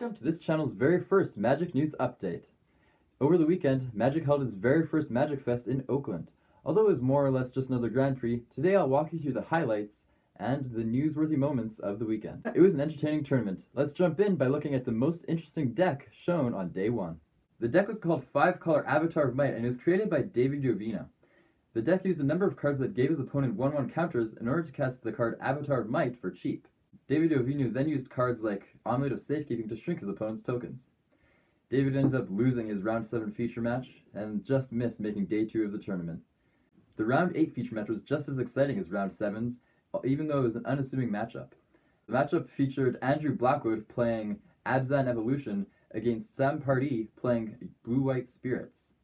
Welcome to this channel's very first Magic News Update. Over the weekend, Magic held its very first Magic Fest in Oakland. Although it was more or less just another Grand Prix, today I'll walk you through the highlights and the newsworthy moments of the weekend. It was an entertaining tournament. Let's jump in by looking at the most interesting deck shown on day one. The deck was called 5-Color Avatar of Might and it was created by David Jovino. The deck used a number of cards that gave his opponent 1/1 counters in order to cast the card Avatar of Might for cheap. David Jovino then used cards like Omelet of Safekeeping to shrink his opponent's tokens. David ended up losing his Round 7 feature match and just missed making Day 2 of the tournament. The Round 8 feature match was just as exciting as Round 7's, even though it was an unassuming matchup. The matchup featured Andrew Blackwood playing Abzan Evolution against Sam Pardee playing Blue-White Spirits.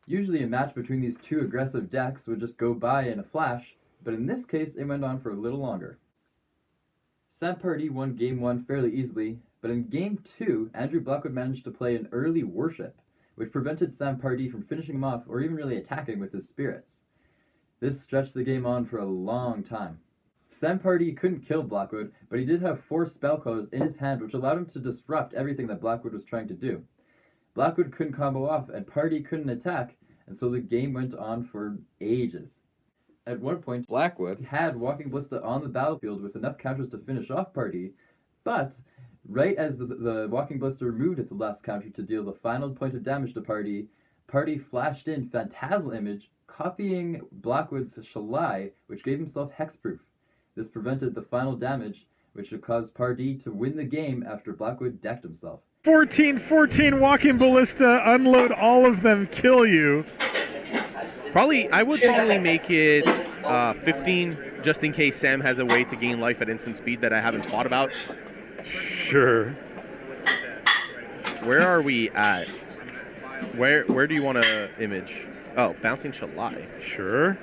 Usually a match between these two aggressive decks would just go by in a flash, but in this case it went on for a little longer. Sam Pardee won Game 1 fairly easily, but in Game 2, Andrew Blackwood managed to play an early Worship, which prevented Sam Pardee from finishing him off or even really attacking with his spirits. This stretched the game on for a long time. Sam Pardee couldn't kill Blackwood, but he did have 4 spell colors in his hand which allowed him to disrupt everything that Blackwood was trying to do. Blackwood couldn't combo off, and Pardee couldn't attack, and so the game went on for ages. At one point, Blackwood had Walking Ballista on the battlefield with enough counters to finish off Pardee, but right as the Walking Ballista removed its last counter to deal the final point of damage to Pardee, Pardee flashed in Phantasmal Image, copying Blackwood's Shalai, which gave himself Hexproof. This prevented the final damage, which would cause Pardee to win the game after Blackwood decked himself. 14 Walking Ballista, unload all of them, kill you. I would probably make it 15, just in case Sam has a way to gain life at instant speed that I haven't thought about. Sure. Where are we at? Where do you want to image? Oh, Bouncing Shalai. Sure.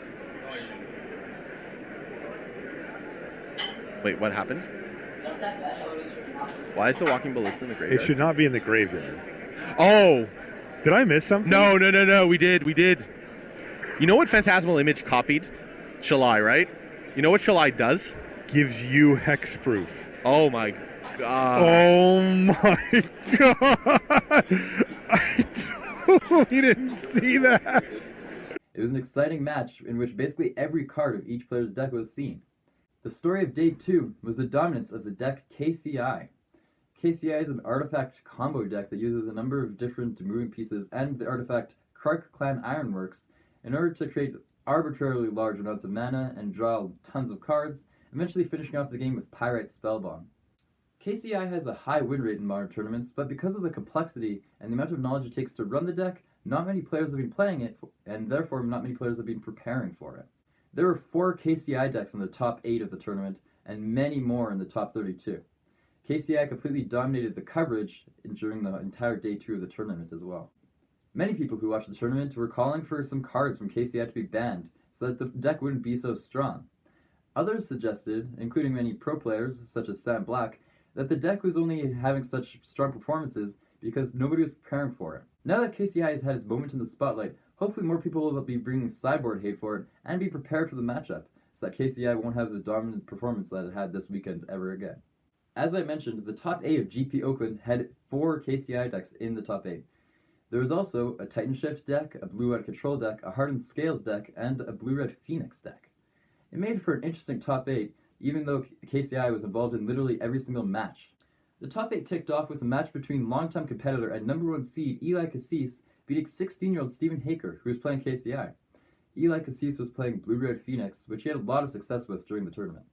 Wait, what happened? Why is the Walking Ballista in the graveyard? It should not be in the graveyard. Oh! Did I miss something? No, we did. You know what Phantasmal Image copied? Shalai, right? You know what Shalai does? Gives you hexproof. Oh my god. Oh my god. I totally didn't see that. It was an exciting match in which basically every card of each player's deck was seen. The story of Day 2 was the dominance of the deck KCI. KCI is an artifact combo deck that uses a number of different moving pieces and the artifact Krark Clan Ironworks in order to create arbitrarily large amounts of mana and draw tons of cards, eventually finishing off the game with Pyrite Spellbomb. KCI has a high win rate in modern tournaments, but because of the complexity and the amount of knowledge it takes to run the deck, not many players have been playing it, and therefore not many players have been preparing for it. There were 4 KCI decks in the top 8 of the tournament, and many more in the top 32. KCI completely dominated the coverage during the entire Day 2 of the tournament as well. Many people who watched the tournament were calling for some cards from KCI to be banned, so that the deck wouldn't be so strong. Others suggested, including many pro players, such as Sam Black, that the deck was only having such strong performances because nobody was preparing for it. Now that KCI has had its moment in the spotlight, hopefully more people will be bringing sideboard hate for it and be prepared for the matchup, so that KCI won't have the dominant performance that it had this weekend ever again. As I mentioned, the top 8 of GP Oakland had 4 KCI decks in the top 8. There was also a Titan Shift deck, a Blue-Red Control deck, a Hardened Scales deck, and a Blue-Red Phoenix deck. It made for an interesting top 8, even though KCI was involved in literally every single match. The top 8 kicked off with a match between longtime competitor and #1 seed Eli Cassis beating 16-year-old Stephen Haker, who was playing KCI. Eli Cassis was playing Blue-Red Phoenix, which he had a lot of success with during the tournament.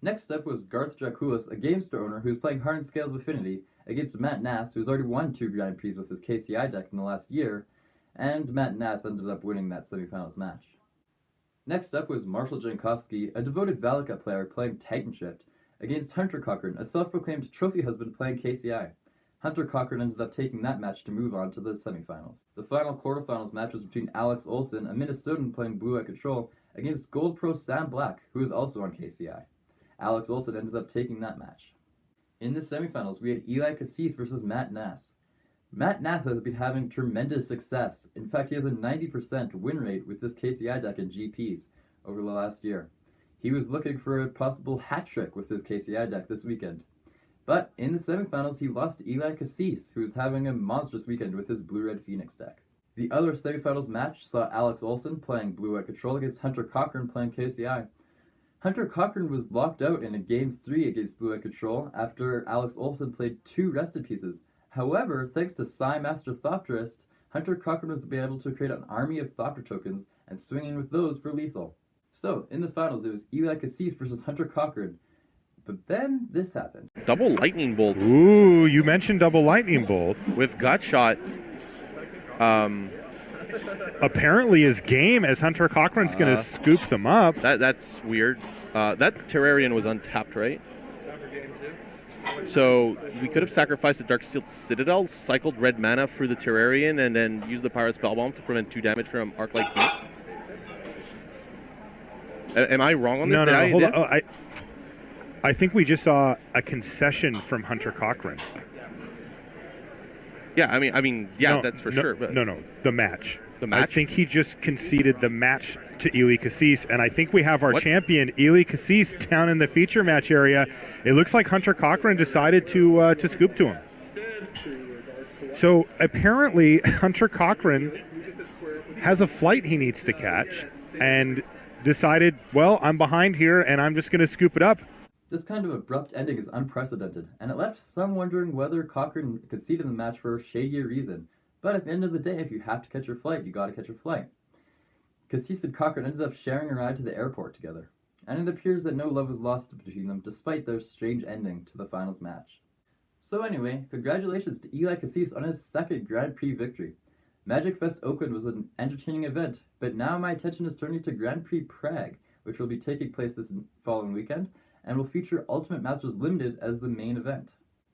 Next up was Garth Draculis, a GameStore owner who was playing Hardened Scales Affinity against Matt Nass, who's already won 2 Grand Prix with his KCI deck in the last year, and Matt Nass ended up winning that semifinals match. Next up was Marshall Jankowski, a devoted Valakut player playing Titan Shift, against Hunter Cochran, a self-proclaimed trophy husband playing KCI. Hunter Cochran ended up taking that match to move on to the semifinals. The final quarterfinals match was between Alex Olson, a Minnesotan playing Blue-White Control, against Gold Pro Sam Black, who is also on KCI. Alex Olson ended up taking that match. In the semifinals, we had Eli Cassis versus Matt Nass. Matt Nass has been having tremendous success. In fact, he has a 90% win rate with this KCI deck in GPs over the last year. He was looking for a possible hat trick with his KCI deck this weekend. But in the semifinals, he lost to Eli Cassis, who was having a monstrous weekend with his Blue-Red Phoenix deck. The other semifinals match saw Alex Olson playing Blue-White Control against Hunter Cochran playing KCI. Hunter Cochran was locked out in a Game 3 against Blue-White Control after Alex Olson played 2 rested pieces. However, thanks to Psy Master Thopterist, Hunter Cochran was able to create an army of Thopter tokens and swing in with those for lethal. So, in the finals, it was Eli Cassis versus Hunter Cochran. But then this happened. Double lightning bolt. Ooh, you mentioned double lightning bolt. With gut shot. Apparently his game as Hunter Cochran's going to scoop them up. That's weird. That Terrarian was untapped, right? So we could have sacrificed the Darksteel Citadel, cycled red mana through the Terrarian, and then used the Pirate Spellbomb to prevent 2 damage from Arclight Phoenix. Am I wrong on this? No, hold on. Oh, I think we just saw a concession from Hunter Cochran. Yeah, I mean, yeah, that's for sure. But No, the match. The match? I think he just conceded the match to Eli Cassis, and I think we have our champion, Eli Cassis, down in the feature match area. It looks like Hunter Cochran decided to scoop to him. So apparently Hunter Cochran has a flight he needs to catch and decided, well, I'm behind here and I'm just going to scoop it up. This kind of abrupt ending is unprecedented, and it left some wondering whether Cochran conceded the match for a shadier reason. But at the end of the day, if you have to catch your flight, you gotta catch your flight. Cassis and Cochran ended up sharing a ride to the airport together, and it appears that no love was lost between them despite their strange ending to the finals match. So anyway, congratulations to Eli Cassis on his 2nd Grand Prix victory. Magic Fest Oakland was an entertaining event, but now my attention is turning to Grand Prix Prague, which will be taking place this following weekend, and will feature Ultimate Masters Limited as the main event.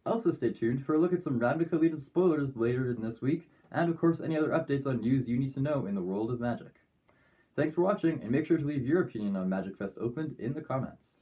Also stay tuned for a look at some Ravnica related spoilers later in this week, and of course any other updates on news you need to know in the world of Magic. Thanks for watching, and make sure to leave your opinion on Magic Fest Oakland in the comments.